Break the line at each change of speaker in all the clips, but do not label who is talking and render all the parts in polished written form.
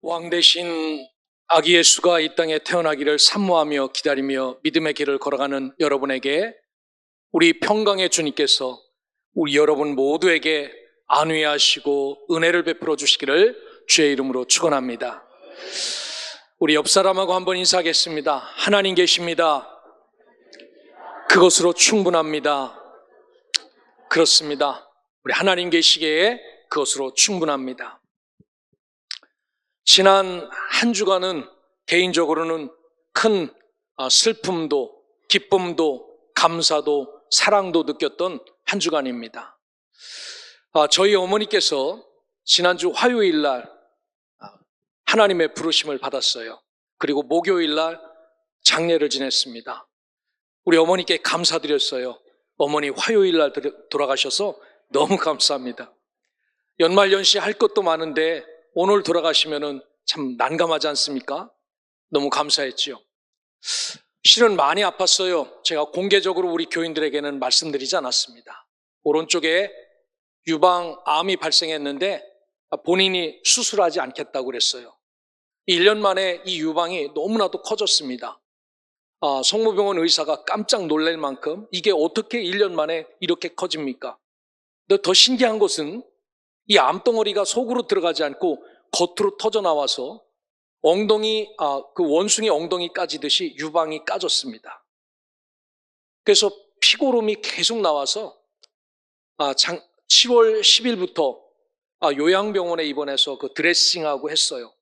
왕 대신 아기 예수가 이 땅에 태어나기를 사모하며 기다리며 믿음의 길을 걸어가는 여러분에게 우리 평강의 주님께서 우리 여러분 모두에게 안위하시고 은혜를 베풀어 주시기를 주의 이름으로 축원합니다. 우리 옆 사람하고 한번 인사하겠습니다. 하나님 계십니다. 그것으로 충분합니다. 그렇습니다. 우리 하나님 계시기에 그것으로 충분합니다. 지난 한 주간은 개인적으로는 큰 슬픔도 기쁨도 감사도 사랑도 느꼈던 한 주간입니다. 저희 어머니께서 지난주 화요일 날 하나님의 부르심을 받았어요. 그리고 목요일 날 장례를 지냈습니다. 우리 어머니께 감사드렸어요. 어머니 화요일 날 돌아가셔서 너무 감사합니다. 연말연시 할 것도 많은데 오늘 돌아가시면은 참 난감하지 않습니까? 너무 감사했지요. 실은 많이 아팠어요. 제가 공개적으로 우리 교인들에게는 말씀드리지 않았습니다. 오른쪽에 유방암이 발생했는데 본인이 수술하지 않겠다고 그랬어요. 1년 만에 이 유방이 너무나도 커졌습니다. 성모병원 의사가 깜짝 놀랄 만큼 이게 어떻게 1년 만에 이렇게 커집니까? 근데 더 신기한 것은 이 암덩어리가 속으로 들어가지 않고 겉으로 터져 나와서 그 원숭이 엉덩이 까지듯이 유방이 까졌습니다. 그래서 피고름이 계속 나와서 10월 10일부터 요양병원에 입원해서 그 드레싱하고 했어요.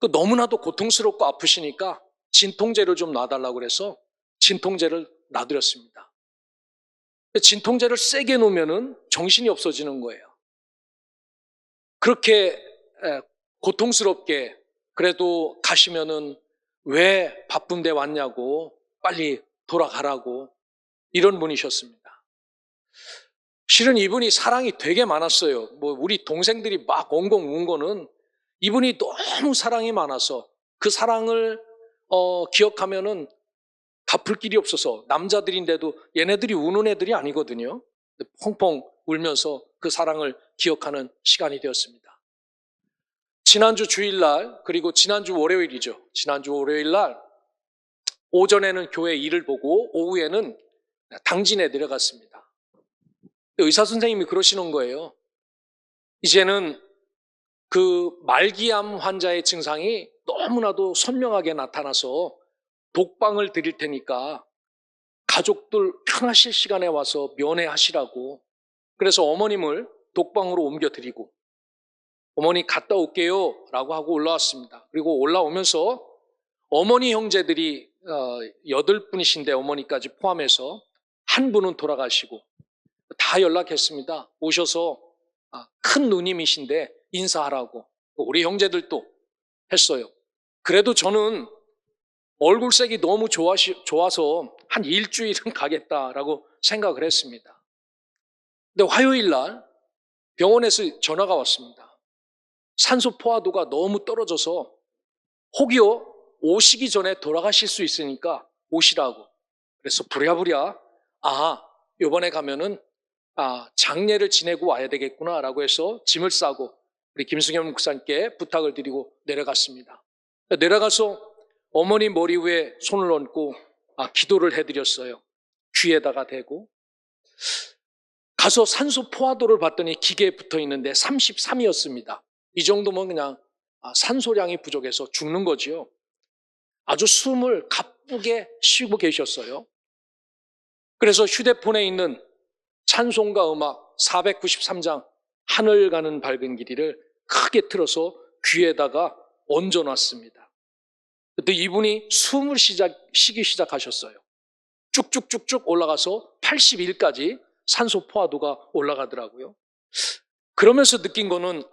너무나도 고통스럽고 아프시니까 진통제를 좀 놔달라고 그래서 진통제를 놔드렸습니다. 진통제를 세게 놓으면은 정신이 없어지는 거예요. 그렇게 고통스럽게 그래도 가시면은 왜 바쁜데 왔냐고 빨리 돌아가라고 이런 분이셨습니다. 실은 이분이 사랑이 되게 많았어요. 우리 동생들이 막 엉엉 운 거는 이분이 너무 사랑이 많아서 그 사랑을 기억하면은 갚을 길이 없어서 남자들인데도 얘네들이 우는 애들이 아니거든요. 펑펑 울면서 그 사랑을 기억하는 시간이 되었습니다. 지난주 주일날 그리고 지난주 월요일이죠. 지난주 월요일날 오전에는 교회 일을 보고 오후에는 당진에 내려갔습니다. 의사 선생님이 그러시는 거예요. 이제는 그 말기암 환자의 증상이 너무나도 선명하게 나타나서 독방을 드릴 테니까 가족들 편하실 시간에 와서 면회하시라고. 그래서 어머님을 독방으로 옮겨드리고 어머니 갔다 올게요 라고 하고 올라왔습니다. 그리고 올라오면서 어머니 형제들이 8분이신데 어머니까지 포함해서 한 분은 돌아가시고 다 연락했습니다. 오셔서 큰 누님이신데 인사하라고. 우리 형제들도 했어요. 그래도 저는 얼굴색이 너무 좋아서 한 일주일은 가겠다라고 생각을 했습니다. 근데 화요일 날 병원에서 전화가 왔습니다. 산소 포화도가 너무 떨어져서 혹여 오시기 전에 돌아가실 수 있으니까 오시라고. 그래서 부랴부랴 이번에 가면은 장례를 지내고 와야 되겠구나라고 해서 짐을 싸고 우리 김승현 목사님께 부탁을 드리고 내려갔습니다. 내려가서 어머니 머리 위에 손을 얹고 기도를 해드렸어요. 귀에다가 대고 가서 산소 포화도를 봤더니 기계에 붙어 있는데 33이었습니다. 이 정도면 그냥 산소량이 부족해서 죽는 거지요. 아주 숨을 가쁘게 쉬고 계셨어요. 그래서 휴대폰에 있는 찬송가 음악 493장 하늘 가는 밝은 길이를 크게 틀어서 귀에다가 얹어놨습니다. 그때 이분이 숨을 쉬기 시작하셨어요. 쭉쭉쭉쭉 올라가서 81까지 산소 포화도가 올라가더라고요. 그러면서 느낀 거는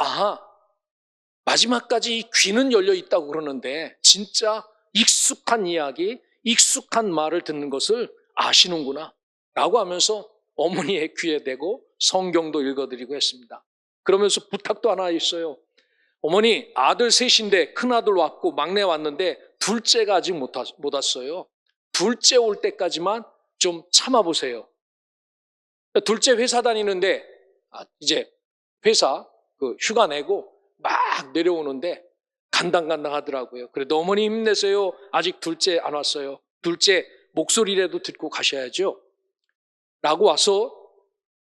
마지막까지 이 귀는 열려 있다고 그러는데 진짜 익숙한 이야기, 익숙한 말을 듣는 것을 아시는구나 라고 하면서 어머니의 귀에 대고 성경도 읽어드리고 했습니다. 그러면서 부탁도 하나 있어요. 어머니 아들 셋인데 큰아들 왔고 막내 왔는데 둘째가 아직 못 왔어요. 둘째 올 때까지만 좀 참아보세요. 둘째 회사 다니는데 이제 회사 휴가 내고 막 내려오는데 간당간당하더라고요. 그래도 어머니 힘내세요. 아직 둘째 안 왔어요. 둘째 목소리라도 듣고 가셔야죠. 라고 와서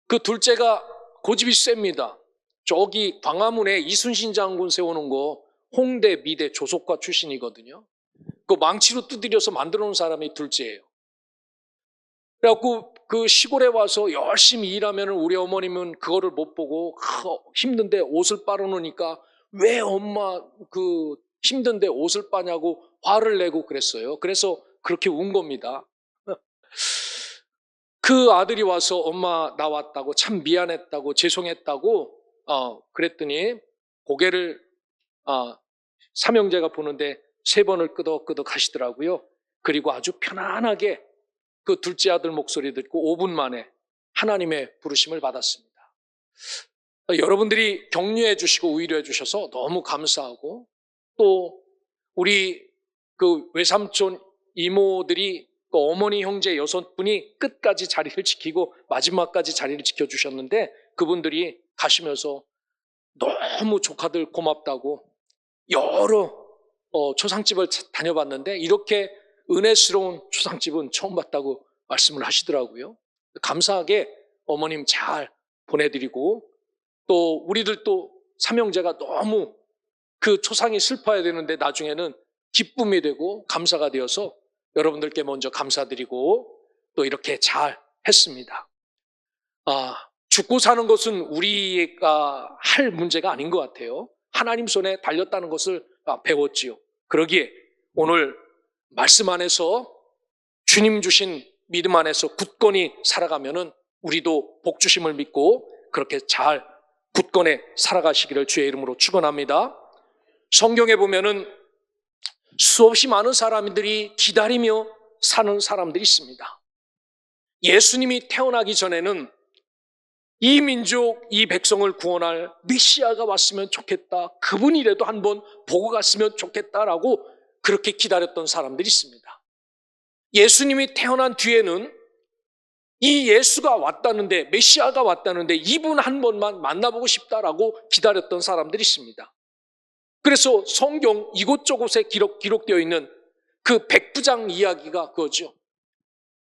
그 둘째가 고집이 셉니다. 저기 광화문에 이순신 장군 세워놓은 거 홍대, 미대, 조속과 출신이거든요. 그 망치로 두드려서 만들어 놓은 사람이 둘째예요. 그래갖고 그 시골에 와서 열심히 일하면 우리 어머님은 그거를 못 보고 힘든데 옷을 빨아놓으니까 왜 엄마 그 힘든데 옷을 빠냐고 화를 내고 그랬어요. 그래서 그렇게 운 겁니다. 그 아들이 와서 엄마 나 왔다고 참 미안했다고 죄송했다고 그랬더니 고개를 삼형제가 보는데 3번을 끄덕끄덕 하시더라고요. 그리고 아주 편안하게 그 둘째 아들 목소리 듣고 5분 만에 하나님의 부르심을 받았습니다. 여러분들이 격려해 주시고 위로해 주셔서 너무 감사하고, 또 우리 그 외삼촌 이모들이 그 어머니 형제 6분이 끝까지 자리를 지키고 마지막까지 자리를 지켜주셨는데, 그분들이 가시면서 너무 조카들 고맙다고 여러 초상집을 다녀봤는데 이렇게 은혜스러운 초상집은 처음 봤다고 말씀을 하시더라고요. 감사하게 어머님 잘 보내드리고, 또 우리들도 삼형제가 너무 그 초상이 슬퍼야 되는데 나중에는 기쁨이 되고 감사가 되어서 여러분들께 먼저 감사드리고 또 이렇게 잘 했습니다. 죽고 사는 것은 우리가 할 문제가 아닌 것 같아요. 하나님 손에 달렸다는 것을 배웠지요. 그러기에 오늘 말씀 안에서 주님 주신 믿음 안에서 굳건히 살아가면은 우리도 복 주심을 믿고 그렇게 잘 굳건히 살아가시기를 주의 이름으로 축원합니다. 성경에 보면은 수없이 많은 사람들이 기다리며 사는 사람들이 있습니다. 예수님이 태어나기 전에는 이 민족, 이 백성을 구원할 메시아가 왔으면 좋겠다, 그분이라도 한번 보고 갔으면 좋겠다라고 그렇게 기다렸던 사람들이 있습니다. 예수님이 태어난 뒤에는 이 예수가 왔다는데, 메시아가 왔다는데 이분 한 번만 만나보고 싶다라고 기다렸던 사람들이 있습니다. 그래서 성경 이곳저곳에 기록되어 있는 그 백부장 이야기가 그거죠.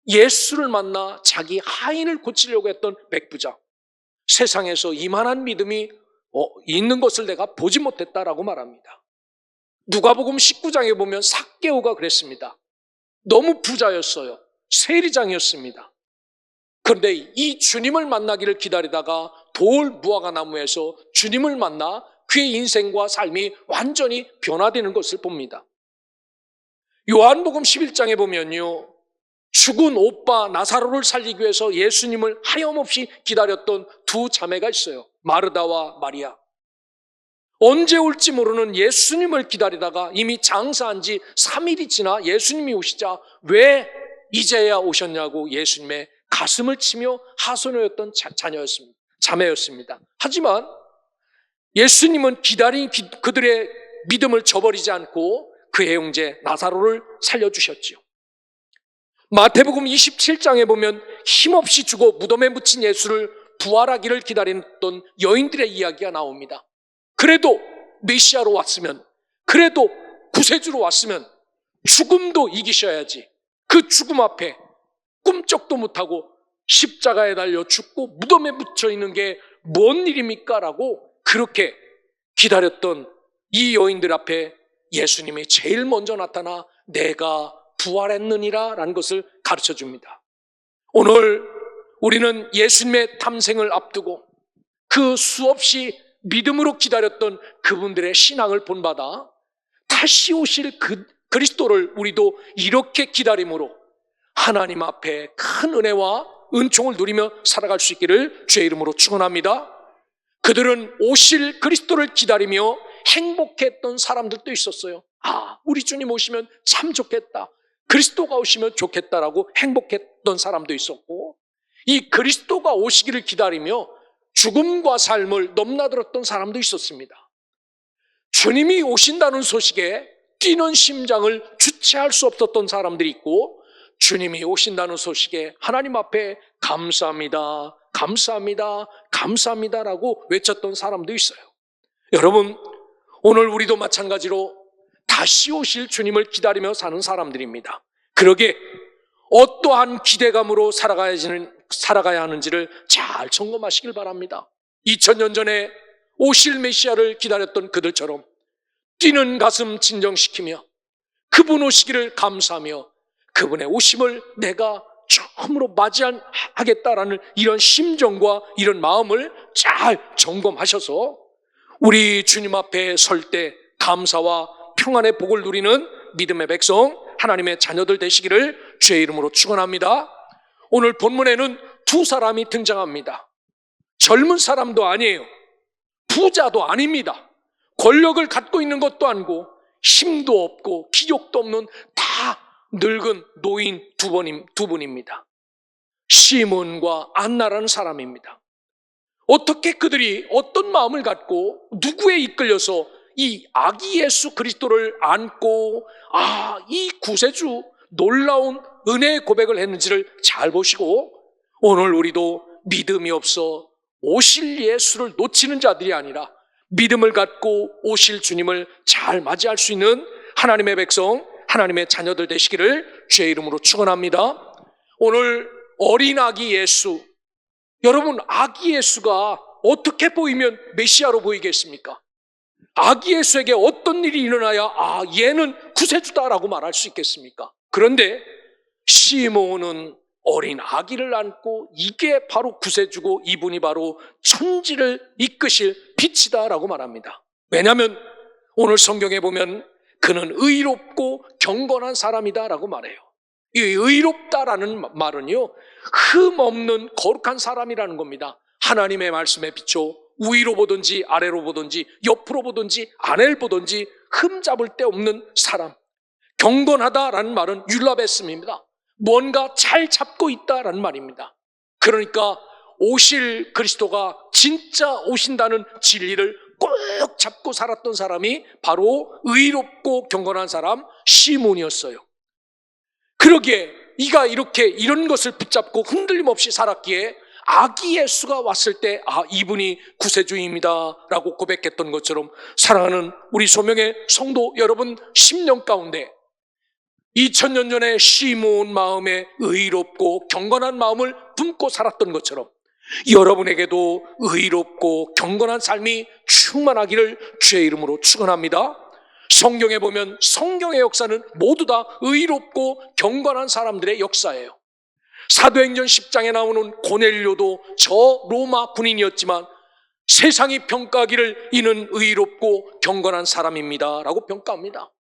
예수를 만나 자기 하인을 고치려고 했던 백부장. 세상에서 이만한 믿음이 있는 것을 내가 보지 못했다라고 말합니다. 누가복음 19장에 보면 삭개오가 그랬습니다. 너무 부자였어요. 세리장이었습니다. 그런데 이 주님을 만나기를 기다리다가 돌 무화과 나무에서 주님을 만나 그의 인생과 삶이 완전히 변화되는 것을 봅니다. 요한복음 11장에 보면요, 죽은 오빠 나사로를 살리기 위해서 예수님을 하염없이 기다렸던 두 자매가 있어요. 마르다와 마리아. 언제 올지 모르는 예수님을 기다리다가 이미 장사한 지 3일이 지나 예수님이 오시자 왜 이제야 오셨냐고 예수님의 가슴을 치며 하소연했던 자매였습니다. 하지만 예수님은 기다린 그들의 믿음을 저버리지 않고 그의 형제 나사로를 살려주셨지요. 마태복음 27장에 보면 힘없이 죽어 무덤에 묻힌 예수를 부활하기를 기다렸던 여인들의 이야기가 나옵니다. 그래도 메시아로 왔으면, 그래도 구세주로 왔으면 죽음도 이기셔야지, 그 죽음 앞에 꿈쩍도 못하고 십자가에 달려 죽고 무덤에 묻혀 있는 게 뭔 일입니까? 라고 그렇게 기다렸던 이 여인들 앞에 예수님이 제일 먼저 나타나 내가 부활했느니라 라는 것을 가르쳐 줍니다. 오늘 우리는 예수님의 탐생을 앞두고 그 수없이 믿음으로 기다렸던 그분들의 신앙을 본받아 다시 오실 그리스도를 우리도 이렇게 기다림으로 하나님 앞에 큰 은혜와 은총을 누리며 살아갈 수 있기를 주의 이름으로 축원합니다. 그들은 오실 그리스도를 기다리며 행복했던 사람들도 있었어요. 우리 주님 오시면 참 좋겠다, 그리스도가 오시면 좋겠다라고 행복했던 사람도 있었고, 이 그리스도가 오시기를 기다리며 죽음과 삶을 넘나들었던 사람도 있었습니다. 주님이 오신다는 소식에 뛰는 심장을 주체할 수 없었던 사람들이 있고, 주님이 오신다는 소식에 하나님 앞에 감사합니다, 감사합니다, 감사합니다라고 외쳤던 사람도 있어요. 여러분, 오늘 우리도 마찬가지로 다시 오실 주님을 기다리며 사는 사람들입니다. 그러게 어떠한 기대감으로 살아가야 하는지를 잘 점검하시길 바랍니다. 2000년 전에 오실 메시아를 기다렸던 그들처럼 뛰는 가슴 진정시키며 그분 오시기를 감사하며 그분의 오심을 내가 처음으로 맞이하겠다라는 이런 심정과 이런 마음을 잘 점검하셔서 우리 주님 앞에 설 때 감사와 평안의 복을 누리는 믿음의 백성, 하나님의 자녀들 되시기를 주의 이름으로 축원합니다. 오늘 본문에는 두 사람이 등장합니다. 젊은 사람도 아니에요. 부자도 아닙니다. 권력을 갖고 있는 것도 아니고 힘도 없고 기력도 없는 다 늙은 노인 두 분입니다. 시몬과 안나라는 사람입니다. 어떻게 그들이 어떤 마음을 갖고 누구에 이끌려서 이 아기 예수 그리스도를 안고 이 구세주 놀라운 은혜의 고백을 했는지를 잘 보시고 오늘 우리도 믿음이 없어 오실 예수를 놓치는 자들이 아니라 믿음을 갖고 오실 주님을 잘 맞이할 수 있는 하나님의 백성, 하나님의 자녀들 되시기를 주의 이름으로 축원합니다. 오늘 어린 아기 예수, 여러분 아기 예수가 어떻게 보이면 메시아로 보이겠습니까? 아기 예수에게 어떤 일이 일어나야 얘는 구세주다라고 말할 수 있겠습니까? 그런데 시몬은 어린 아기를 안고 이게 바로 구세주고 이분이 바로 천지를 이끄실 빛이다라고 말합니다. 왜냐하면 오늘 성경에 보면 그는 의롭고 경건한 사람이다라고 말해요. 이 의롭다라는 말은요, 흠없는 거룩한 사람이라는 겁니다. 하나님의 말씀에 비춰 위로 보든지 아래로 보든지 옆으로 보든지 아래를 보든지 흠 잡을 데 없는 사람. 경건하다라는 말은 율라베스입니다. 뭔가 잘 잡고 있다라는 말입니다. 그러니까 오실 그리스도가 진짜 오신다는 진리를 꼭 잡고 살았던 사람이 바로 의롭고 경건한 사람 시몬이었어요. 그러기에 이가 이렇게 이런 것을 붙잡고 흔들림 없이 살았기에 아기 예수가 왔을 때 이분이 구세주입니다 라고 고백했던 것처럼 사랑하는 우리 소명의 성도 여러분, 10년 가운데 2000년 전에 시몬 마음에 의롭고 경건한 마음을 품고 살았던 것처럼 여러분에게도 의롭고 경건한 삶이 충만하기를 주의 이름으로 축원합니다. 성경에 보면 성경의 역사는 모두 다 의롭고 경건한 사람들의 역사예요. 사도행전 10장에 나오는 고넬료도 저 로마 군인이었지만 세상이 평가하기를 이는 의롭고 경건한 사람입니다 라고 평가합니다.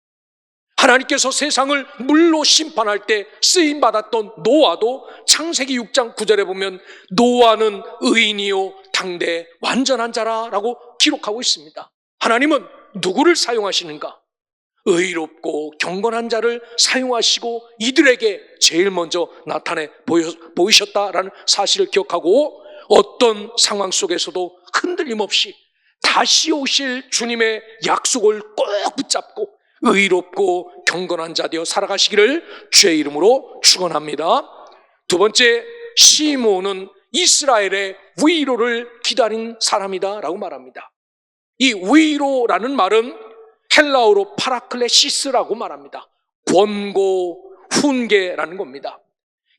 하나님께서 세상을 물로 심판할 때 쓰임받았던 노아도 창세기 6장 9절에 보면 노아는 의인이요 당대 완전한 자라라고 기록하고 있습니다. 하나님은 누구를 사용하시는가? 의롭고 경건한 자를 사용하시고 이들에게 제일 먼저 나타내 보이셨다라는 사실을 기억하고 어떤 상황 속에서도 흔들림 없이 다시 오실 주님의 약속을 꼭 붙잡고 의롭고 경건한 자 되어 살아가시기를 주의 이름으로 축원합니다. 두 번째, 시몬은 이스라엘의 위로를 기다린 사람이다 라고 말합니다. 이 위로라는 말은 헬라어로 파라클레시스라고 말합니다. 권고, 훈계라는 겁니다.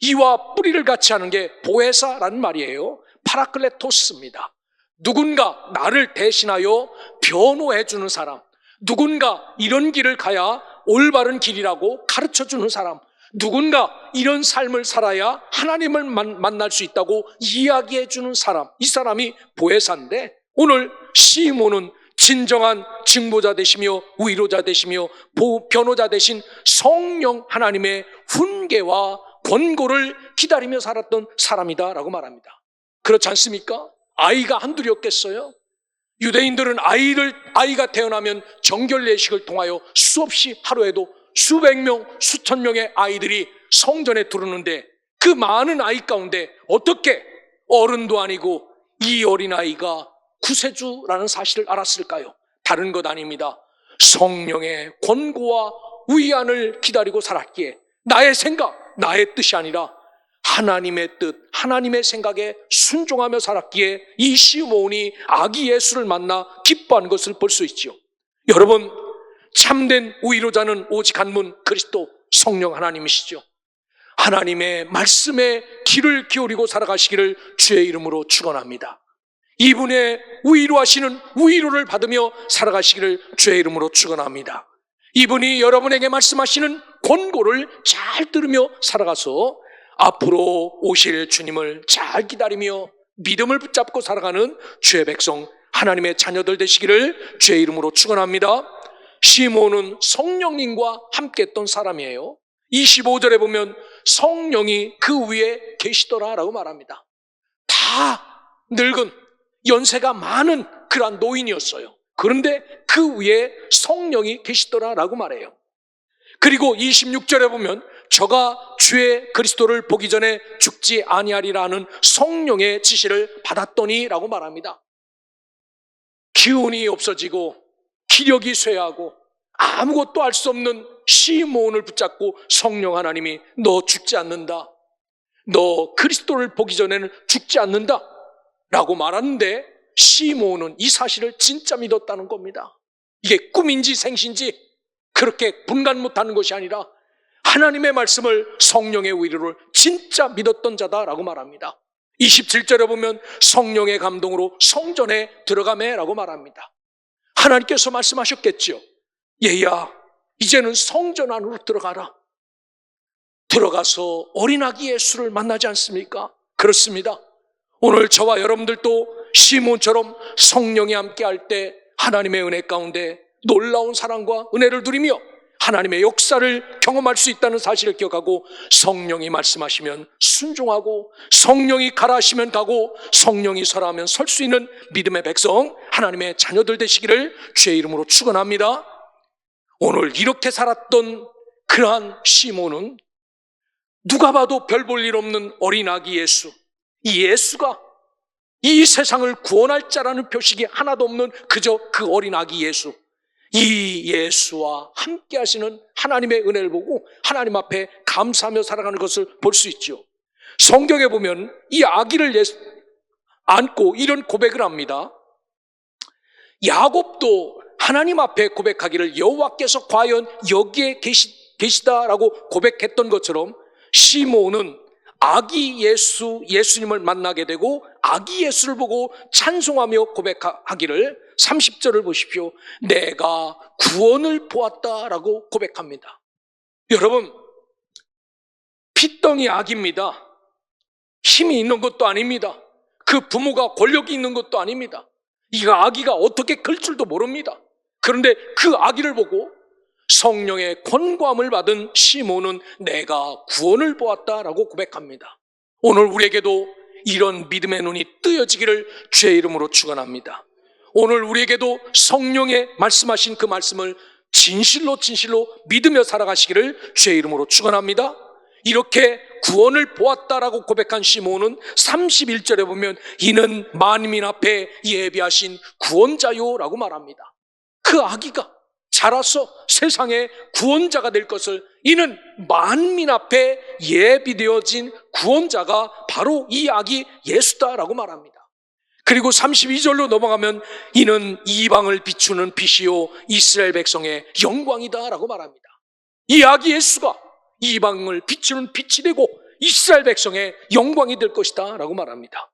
이와 뿌리를 같이 하는 게 보혜사라는 말이에요. 파라클레토스입니다. 누군가 나를 대신하여 변호해 주는 사람, 누군가 이런 길을 가야 올바른 길이라고 가르쳐주는 사람, 누군가 이런 삶을 살아야 하나님을 만날 수 있다고 이야기해 주는 사람, 이 사람이 보혜사인데 오늘 시몬은 진정한 증보자 되시며 위로자 되시며 변호자 되신 성령 하나님의 훈계와 권고를 기다리며 살았던 사람이다 라고 말합니다. 그렇지 않습니까? 아이가 한둘이었겠어요? 유대인들은 아이가 태어나면 정결례식을 통하여 수없이 하루에도 수백 명, 수천 명의 아이들이 성전에 들어오는데 그 많은 아이 가운데 어떻게 어른도 아니고 이 어린아이가 구세주라는 사실을 알았을까요? 다른 것 아닙니다. 성령의 권고와 위안을 기다리고 살았기에 나의 생각, 나의 뜻이 아니라 하나님의 뜻, 하나님의 생각에 순종하며 살았기에 이 시몬이 아기 예수를 만나 기뻐한 것을 볼 수 있지요. 여러분, 참된 위로자는 오직 한 분, 그리스도 성령 하나님이시죠. 하나님의 말씀에 귀를 기울이고 살아가시기를 주의 이름으로 축원합니다. 이분의 위로하시는 위로를 받으며 살아가시기를 주의 이름으로 축원합니다. 이분이 여러분에게 말씀하시는 권고를 잘 들으며 살아가서 앞으로 오실 주님을 잘 기다리며 믿음을 붙잡고 살아가는 주의 백성, 하나님의 자녀들 되시기를 주의 이름으로 축원합니다. 시몬은 성령님과 함께 했던 사람이에요. 25절에 보면 성령이 그 위에 계시더라라고 말합니다. 다 늙은 연세가 많은 그러한 노인이었어요. 그런데 그 위에 성령이 계시더라라고 말해요. 그리고 26절에 보면 저가 주의 그리스도를 보기 전에 죽지 아니하리라는 성령의 지시를 받았더니라고 말합니다. 기운이 없어지고 기력이 쇠하고 아무것도 알 수 없는 시몬을 붙잡고 성령 하나님이 너 죽지 않는다, 너 그리스도를 보기 전에는 죽지 않는다 라고 말하는데 시몬은 이 사실을 진짜 믿었다는 겁니다. 이게 꿈인지 생신지 그렇게 분간 못하는 것이 아니라 하나님의 말씀을, 성령의 위로를 진짜 믿었던 자다라고 말합니다. 27절에 보면 성령의 감동으로 성전에 들어가매라고 말합니다. 하나님께서 말씀하셨겠죠. 얘야, 이제는 성전 안으로 들어가라. 들어가서 어린아기 예수를 만나지 않습니까? 그렇습니다. 오늘 저와 여러분들도 시몬처럼 성령이 함께 할 때 하나님의 은혜 가운데 놀라운 사랑과 은혜를 누리며 하나님의 역사를 경험할 수 있다는 사실을 기억하고 성령이 말씀하시면 순종하고 성령이 가라 하시면 가고 성령이 서라 하면 설 수 있는 믿음의 백성, 하나님의 자녀들 되시기를 주의 이름으로 축원합니다. 오늘 이렇게 살았던 그러한 시몬은 누가 봐도 별 볼 일 없는 어린아기 예수, 이 예수가 이 세상을 구원할 자라는 표식이 하나도 없는 그저 그 어린아기 예수, 이 예수와 함께 하시는 하나님의 은혜를 보고 하나님 앞에 감사하며 살아가는 것을 볼 수 있죠. 성경에 보면 이 아기를 안고 이런 고백을 합니다. 야곱도 하나님 앞에 고백하기를 여호와께서 과연 여기에 계시다라고 고백했던 것처럼 시몬은 아기 예수, 예수님을 만나게 되고 아기 예수를 보고 찬송하며 고백하기를 30절을 보십시오. 내가 구원을 보았다라고 고백합니다. 여러분, 핏덩이 아기입니다. 힘이 있는 것도 아닙니다. 그 부모가 권력이 있는 것도 아닙니다. 이 아기가 어떻게 클 줄도 모릅니다. 그런데 그 아기를 보고 성령의 권고함을 받은 시몬은 내가 구원을 보았다라고 고백합니다. 오늘 우리에게도 이런 믿음의 눈이 뜨여지기를 주의 이름으로 축원합니다. 오늘 우리에게도 성령의 말씀하신 그 말씀을 진실로 믿으며 살아가시기를 주의 이름으로 축원합니다. 이렇게 구원을 보았다라고 고백한 시몬은 31절에 보면 이는 만민 앞에 예비하신 구원자요라고 말합니다. 그 아기가 자라서 세상의 구원자가 될 것을, 이는 만민 앞에 예비되어진 구원자가 바로 이 아기 예수다라고 말합니다. 그리고 32절로 넘어가면 이는 이방을 비추는 빛이요 이스라엘 백성의 영광이다라고 말합니다. 이 아기 예수가 이방을 비추는 빛이 되고 이스라엘 백성의 영광이 될 것이다 라고 말합니다.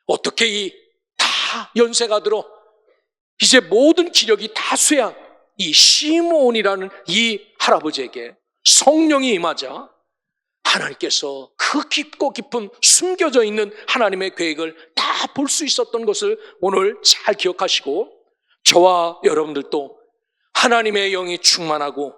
어떻게 이 다 연세가 들어 이제 모든 기력이 다 쇠한 이 시몬이라는 이 할아버지에게 성령이 임하자 하나님께서 그 깊고 깊은 숨겨져 있는 하나님의 계획을 다 볼 수 있었던 것을 오늘 잘 기억하시고, 저와 여러분들도 하나님의 영이 충만하고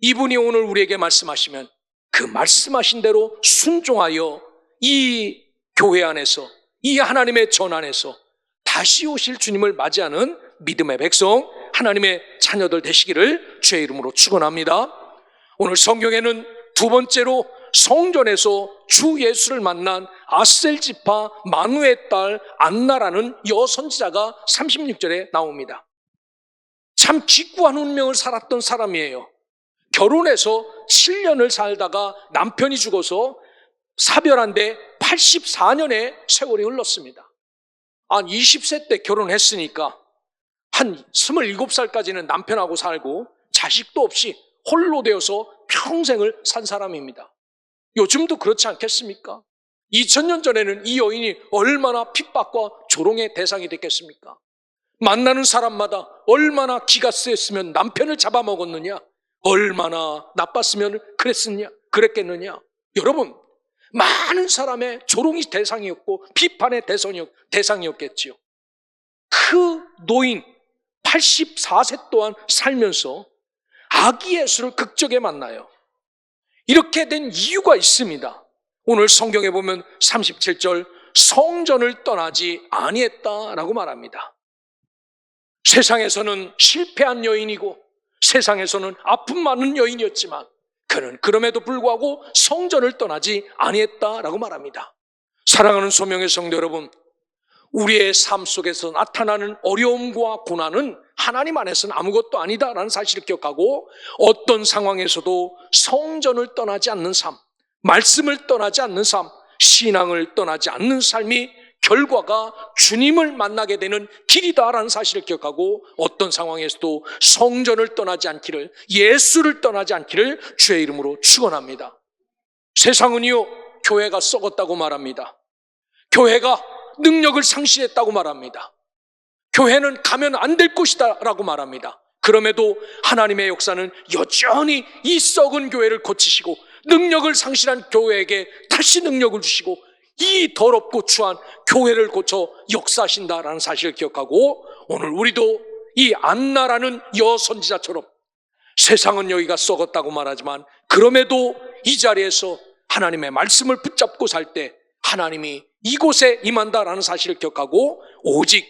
이분이 오늘 우리에게 말씀하시면 그 말씀하신 대로 순종하여 이 교회 안에서, 이 하나님의 전 안에서 다시 오실 주님을 맞이하는 믿음의 백성, 하나님의 자녀들 되시기를 주의 이름으로 축원합니다. 오늘 성경에는 두 번째로 성전에서 주 예수를 만난 아셀 지파 마누의 딸 안나라는 여선지자가 36절에 나옵니다. 참 기구한 운명을 살았던 사람이에요. 결혼해서 7년을 살다가 남편이 죽어서 사별한 데 84년의 세월이 흘렀습니다. 한 20세 때 결혼했으니까 한 27살까지는 남편하고 살고 자식도 없이 홀로 되어서 평생을 산 사람입니다. 요즘도 그렇지 않겠습니까? 2000년 전에는 이 여인이 얼마나 핍박과 조롱의 대상이 됐겠습니까? 만나는 사람마다 얼마나 기가 셌으면 남편을 잡아먹었느냐, 얼마나 나빴으면 그랬겠느냐. 여러분, 많은 사람의 조롱의 대상이었고 비판의 대상이었겠지요. 그 노인 84세 동안 살면서 아기 예수를 극적에 만나요. 이렇게 된 이유가 있습니다. 오늘 성경에 보면 37절, 성전을 떠나지 아니했다라고 말합니다. 세상에서는 실패한 여인이고 세상에서는 아픔 많은 여인이었지만 그는 그럼에도 불구하고 성전을 떠나지 아니했다라고 말합니다. 사랑하는 소명의 성도 여러분, 우리의 삶 속에서 나타나는 어려움과 고난은 하나님 안에서는 아무것도 아니다라는 사실을 기억하고 어떤 상황에서도 성전을 떠나지 않는 삶, 말씀을 떠나지 않는 삶, 신앙을 떠나지 않는 삶이 결과가 주님을 만나게 되는 길이다라는 사실을 기억하고 어떤 상황에서도 성전을 떠나지 않기를, 예수를 떠나지 않기를 주의 이름으로 축원합니다. 세상은요, 교회가 썩었다고 말합니다. 교회가 능력을 상실했다고 말합니다. 교회는 가면 안 될 곳이다 라고 말합니다. 그럼에도 하나님의 역사는 여전히 이 썩은 교회를 고치시고 능력을 상실한 교회에게 다시 능력을 주시고 이 더럽고 추한 교회를 고쳐 역사하신다라는 사실을 기억하고 오늘 우리도 이 안나라는 여선지자처럼 세상은 여기가 썩었다고 말하지만 그럼에도 이 자리에서 하나님의 말씀을 붙잡고 살 때 하나님이 이곳에 임한다라는 사실을 기억하고 오직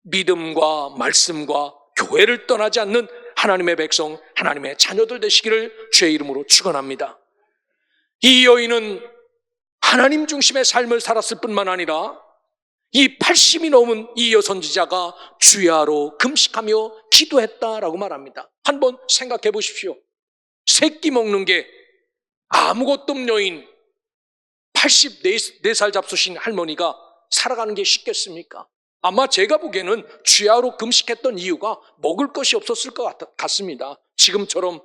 믿음과 말씀과 교회를 떠나지 않는 하나님의 백성, 하나님의 자녀들 되시기를 주의 이름으로 축원합니다. 이 여인은 하나님 중심의 삶을 살았을 뿐만 아니라 이 80이 넘은 이 여선지자가 주야로 금식하며 기도했다라고 말합니다. 한번 생각해 보십시오. 새끼 먹는 게 아무것도 없는 여인 84살 잡수신 할머니가 살아가는 게 쉽겠습니까? 아마 제가 보기에는 주야로 금식했던 이유가 먹을 것이 없었을 것 같습니다. 지금처럼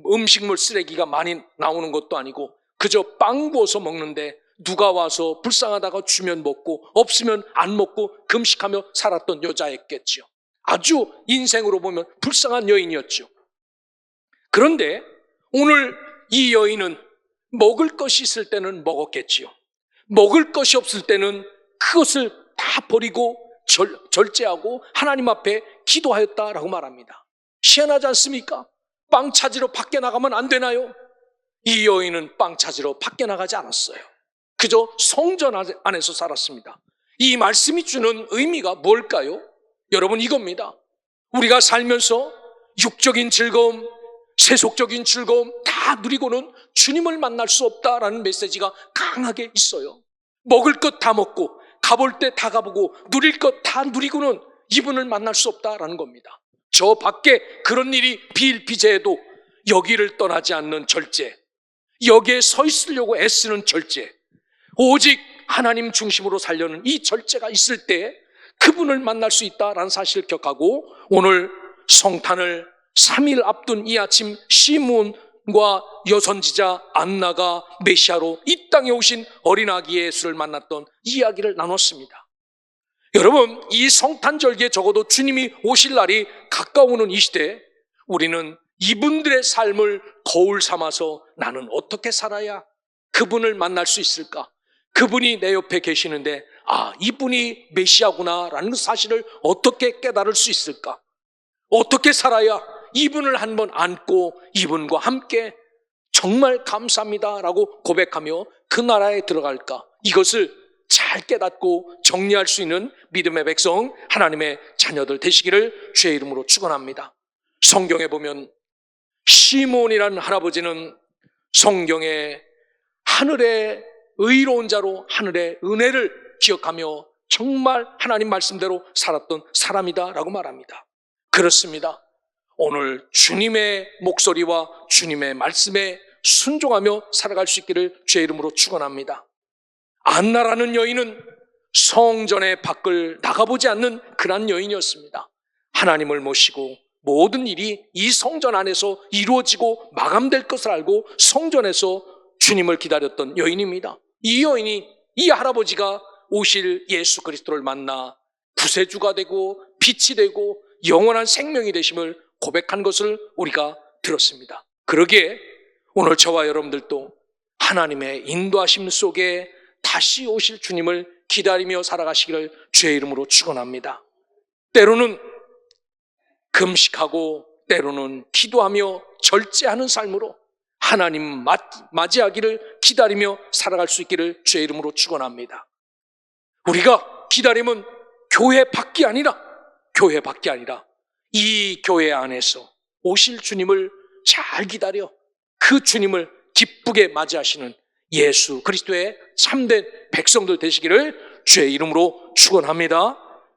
음식물 쓰레기가 많이 나오는 것도 아니고 그저 빵 구워서 먹는데 누가 와서 불쌍하다가 주면 먹고 없으면 안 먹고 금식하며 살았던 여자였겠죠. 아주 인생으로 보면 불쌍한 여인이었죠. 그런데 오늘 이 여인은 먹을 것이 있을 때는 먹었겠지요. 먹을 것이 없을 때는 그것을 다 버리고 절제하고 하나님 앞에 기도하였다라고 말합니다. 희한하지 않습니까? 빵 찾으러 밖에 나가면 안 되나요? 이 여인은 빵 찾으러 밖에 나가지 않았어요. 그저 성전 안에서 살았습니다. 이 말씀이 주는 의미가 뭘까요? 여러분, 이겁니다. 우리가 살면서 육적인 즐거움, 세속적인 즐거움 다 누리고는 주님을 만날 수 없다라는 메시지가 강하게 있어요. 먹을 것 다 먹고 가볼 때 다 가보고 누릴 것 다 누리고는 이분을 만날 수 없다라는 겁니다. 저 밖에 그런 일이 비일비재해도 여기를 떠나지 않는 절제, 여기에 서 있으려고 애쓰는 절제, 오직 하나님 중심으로 살려는 이 절제가 있을 때 그분을 만날 수 있다라는 사실을 기억하고 오늘 성탄을 3일 앞둔 이 아침 시몬과 여선지자 안나가 메시아로 이 땅에 오신 어린 아기 예수를 만났던 이야기를 나눴습니다. 여러분, 이 성탄절기에 적어도 주님이 오실 날이 가까워오는 이 시대에 우리는 이분들의 삶을 거울 삼아서 나는 어떻게 살아야 그분을 만날 수 있을까? 그분이 내 옆에 계시는데 이분이 메시아구나라는 사실을 어떻게 깨달을 수 있을까? 어떻게 살아야 이분을 한번 안고 이분과 함께 정말 감사합니다라고 고백하며 그 나라에 들어갈까? 이것을 잘 깨닫고 정리할 수 있는 믿음의 백성, 하나님의 자녀들 되시기를 주의 이름으로 축원합니다. 성경에 보면 시몬이라는 할아버지는 성경에 하늘의 의로운 자로 하늘의 은혜를 기억하며 정말 하나님 말씀대로 살았던 사람이다라고 말합니다. 그렇습니다. 오늘 주님의 목소리와 주님의 말씀에 순종하며 살아갈 수 있기를 주의 이름으로 축원합니다. 안나라는 여인은 성전의 밖을 나가보지 않는 그런 여인이었습니다. 하나님을 모시고 모든 일이 이 성전 안에서 이루어지고 마감될 것을 알고 성전에서 주님을 기다렸던 여인입니다. 이 여인이, 이 할아버지가 오실 예수 그리스도를 만나 구세주가 되고 빛이 되고 영원한 생명이 되심을 고백한 것을 우리가 들었습니다. 그러기에 오늘 저와 여러분들도 하나님의 인도하심 속에 다시 오실 주님을 기다리며 살아가시기를 주의 이름으로 축원합니다. 때로는 금식하고 때로는 기도하며 절제하는 삶으로 하나님 맞이하기를 기다리며 살아갈 수 있기를 주의 이름으로 축원합니다. 우리가 기다림은 교회 밖이 아니라 이 교회 안에서 오실 주님을 잘 기다려 그 주님을 기쁘게 맞이하시는 예수 그리스도의 참된 백성들 되시기를 주의 이름으로 축원합니다.